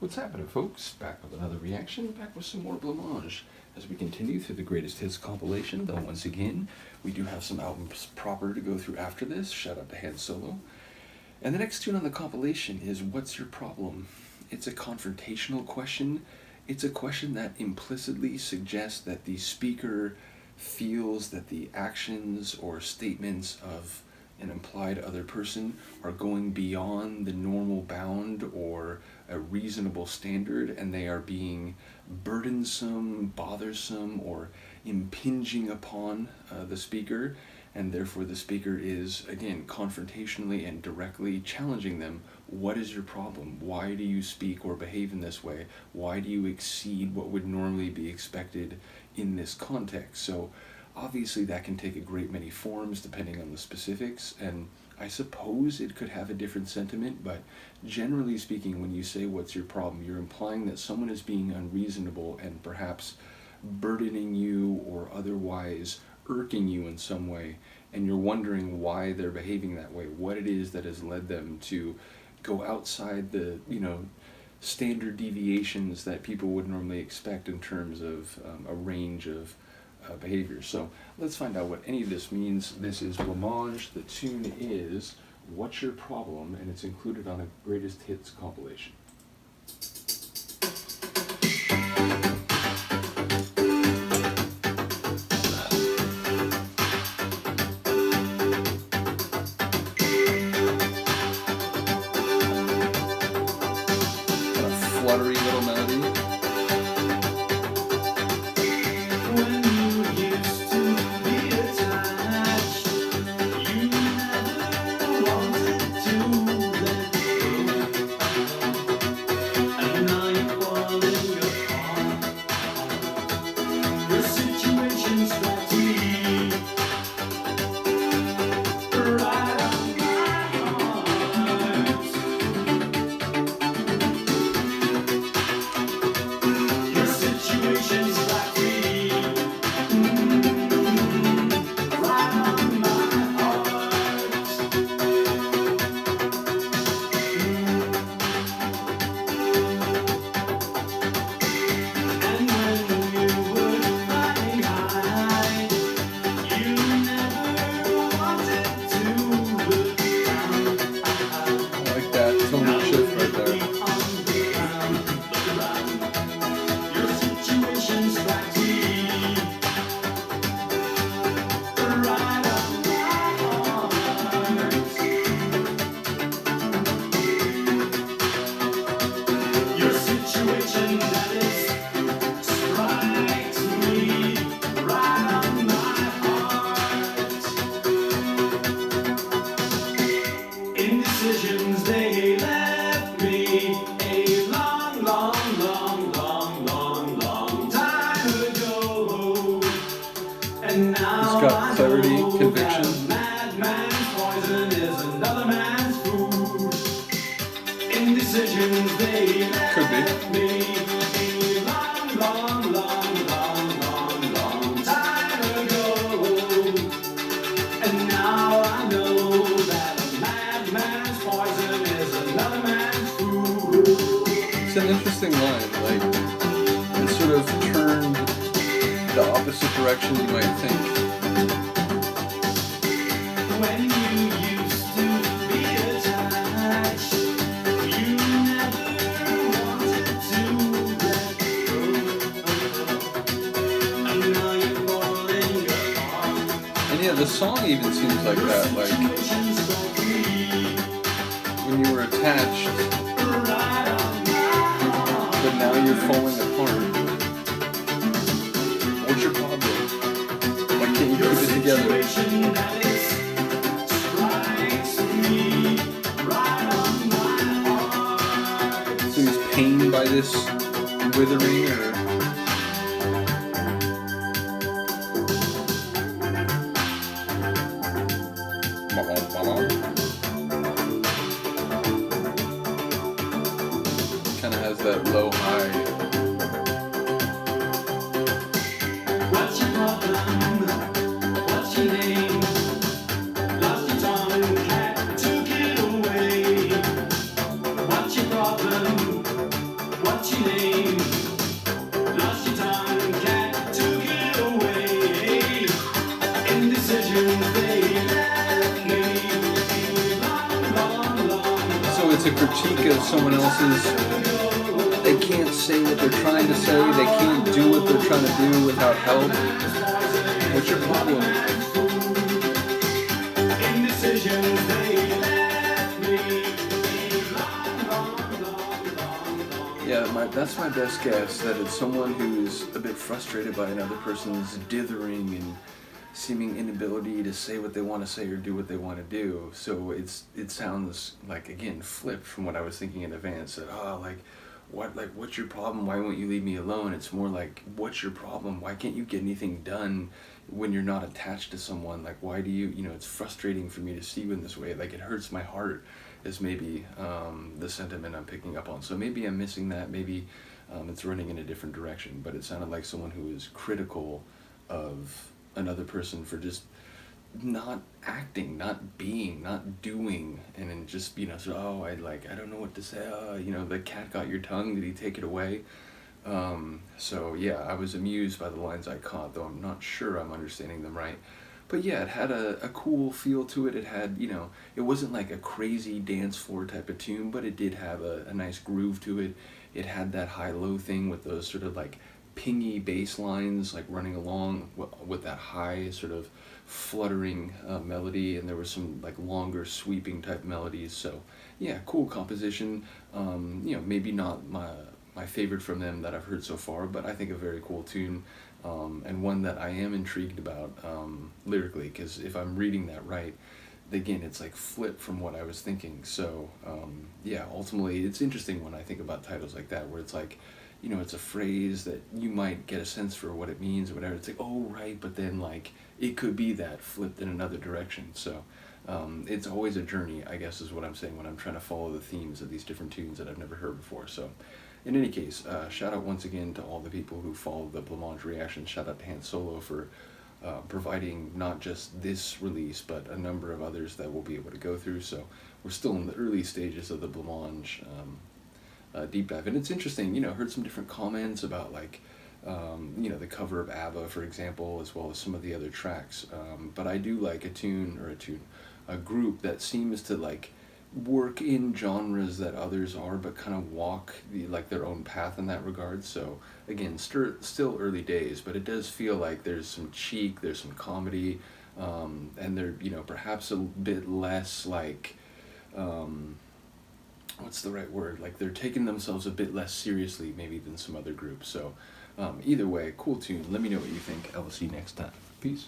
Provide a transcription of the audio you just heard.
What's happening, folks? Back with another reaction, back with some more Blancmange as we continue through the greatest hits compilation, though once again, we do have some albums proper to go through after this. Shout out to Han Solo. And the next tune on the compilation is What's Your Problem? It's a confrontational question. It's a question that implicitly suggests that the speaker feels that the actions or statements of an implied other person are going beyond the normal bound or a reasonable standard, and they are being burdensome, bothersome, or impinging upon the speaker, and therefore the speaker is, again, confrontationally and directly challenging them. What is your problem? Why do you speak or behave in this way? Why do you exceed what would normally be expected in this context? So obviously that can take a great many forms depending on the specifics, and I suppose it could have a different sentiment, but generally speaking, when you say what's your problem, you're implying that someone is being unreasonable and perhaps burdening you or otherwise irking you in some way, and you're wondering why they're behaving that way, what it is that has led them to go outside the, standard deviations that people would normally expect in terms of a range of behavior. So let's find out what any of this means. This is Blancmange. The tune is What's Your Problem? And it's included on a greatest hits compilation. Kind of fluttery little melody. It's got clarity, conviction. Could be. It's an interesting line, like, it sort of turned the opposite direction you might think. When you used to be attached, you never wanted to let go. And now you're falling apart. And yeah, the song even seems like that, like when you were attached, but now you're falling apart. What's your problem? Why can't you keep it together? So he's pained by this withering, or kind of has that low high. What's your problem? What's your name? Lost your tongue, cat took it away. What's your problem? someone else's, they can't say what they're trying to say, they can't do what they're trying to do without help. What's your problem? Indecisions, they left me. Yeah, that's my best guess, that it's someone who's a bit frustrated by another person's dithering and seeming inability to say what they want to say or do what they want to do. So it sounds like, again, flipped from what I was thinking in advance, that what's your problem, why won't you leave me alone? It's more like, what's your problem, why can't you get anything done when you're not attached to someone? Like, why do you, it's frustrating for me to see you in this way, like it hurts my heart, is maybe the sentiment I'm picking up on. So maybe I'm missing that, maybe it's running in a different direction, but it sounded like someone who is critical of another person for just not acting, not being, not doing, and then just, so, I don't know what to say, the cat got your tongue, did he take it away? So yeah, I was amused by the lines I caught, though I'm not sure I'm understanding them right. But yeah, it had a cool feel to it. It had, it wasn't like a crazy dance floor type of tune, but it did have a nice groove to it. It had that high-low thing with those sort of like pingy bass lines, like running along with that high sort of fluttering melody, and there were some like longer sweeping type melodies. So yeah, cool composition. Maybe not my favorite from them that I've heard so far, but I think a very cool tune, and one that I am intrigued about lyrically, because if I'm reading that right, again, it's like flipped from what I was thinking. So yeah, ultimately it's interesting when I think about titles like that, where it's like, it's a phrase that you might get a sense for what it means or whatever. It's like, oh, right, but then like it could be that flipped in another direction. So it's always a journey, I guess, is what I'm saying when I'm trying to follow the themes of these different tunes that I've never heard before. So in any case, shout out once again to all the people who followed the Blancmange reaction. Shout out to Han Solo for providing not just this release, but a number of others that we'll be able to go through. So we're still in the early stages of the Blancmange deep dive, and it's interesting. Heard some different comments about like the cover of ABBA, for example, as well as some of the other tracks, but I do like a group that seems to like work in genres that others are, but kind of walk their own path in that regard. So again, still early days, but it does feel like there's some cheek, there's some comedy, and they're perhaps a bit less like what's the right word? Like they're taking themselves a bit less seriously maybe than some other groups. So either way, cool tune. Let me know what you think. I will see you next time. Peace.